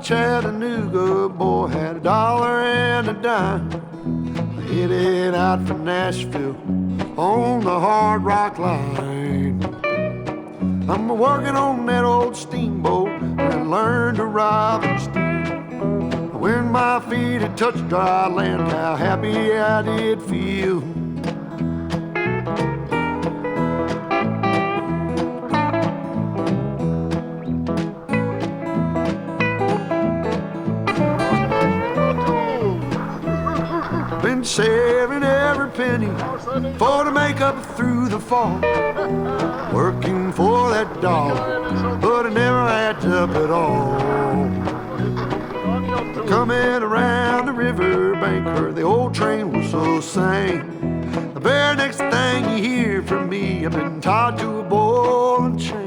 Chattanooga, boy, had $1 and a dime. Headed out for Nashville on the Hard Rock Line. I'm working on that old steamboat and I learned to ride and steer. When my feet had touched dry land, how happy I did feel. Been saving every penny for to make up through the fall. Working for that dollar, but it never adds up at all. Coming around the riverbank, heard the old train whistle sang. The very next thing you hear from me, I've been tied to a ball and chain.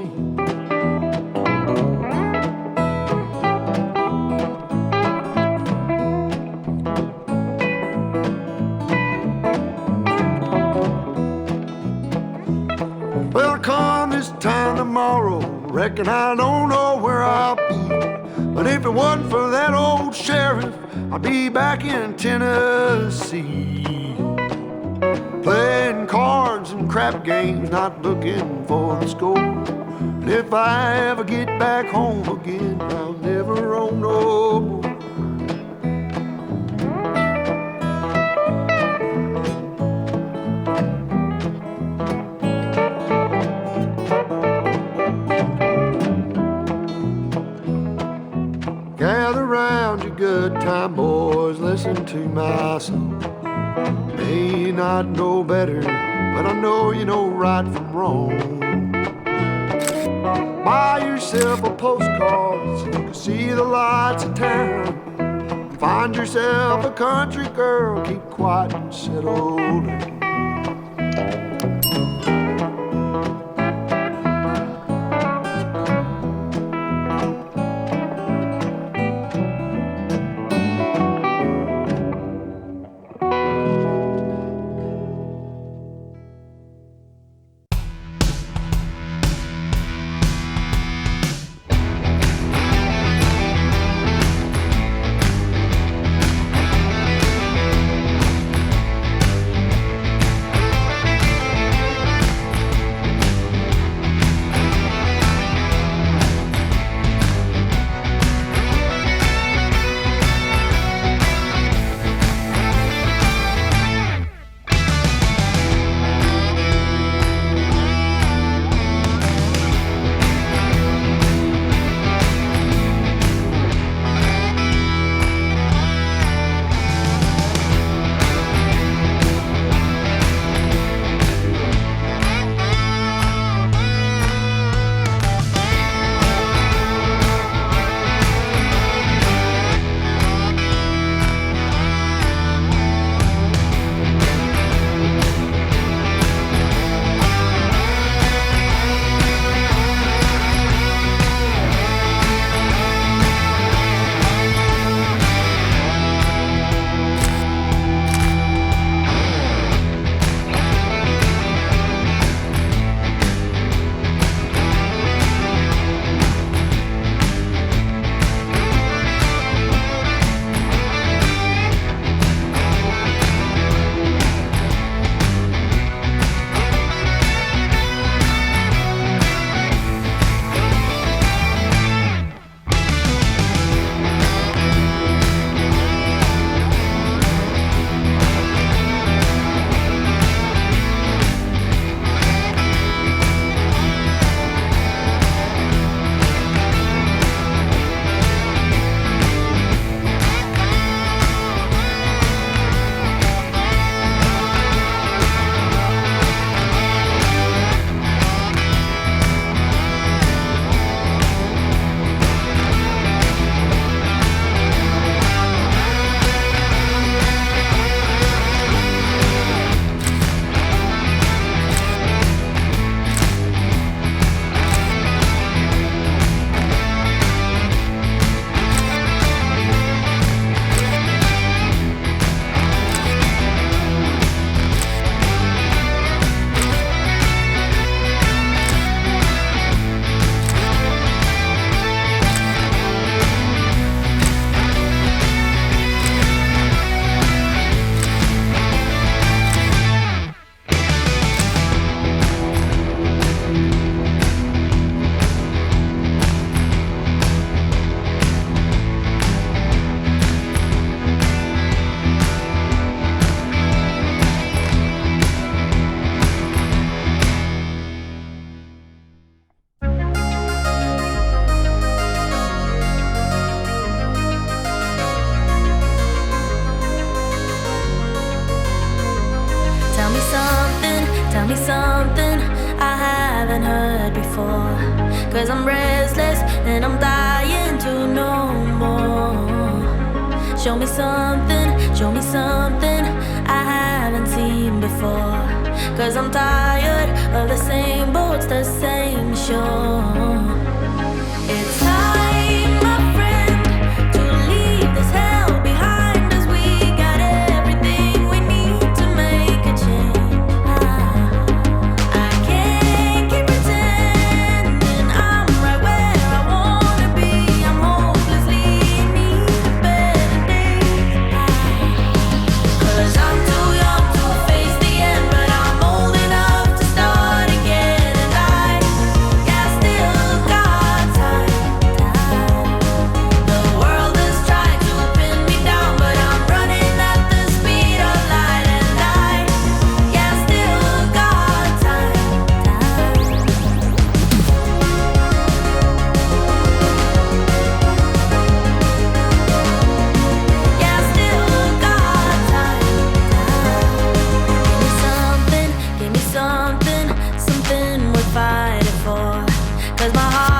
Well, come this time tomorrow, reckon I don't know where I'll be. But if it wasn't for that old sheriff, I'd be back in Tennessee. Playing cards and crap games, not looking for the score. And if I ever get back home again, I'll never roam no more. Gather round, you good time boys, listen to my song. May not know better, but I know you know right from wrong. Buy yourself a postcard so you can see the lights of town. Find yourself a country girl, keep quiet and settle down. 'cause I'm restless and I'm dying to know more. Show me something I haven't seen before, 'cause I'm tired of the same boats, the same shore. It's time, my friend, to leave this hell behind us. We got everything we need to make a change. I can't keep pretending I'm right where I wanna be. I'm hopelessly in need of better days. 'Cause I'm too young to face the end, but I'm old enough to start again. And I still got time. The world is trying to pin me down, but I'm running at the speed of light. And I still got time. Give me something worth fighting for. 'Cause my heart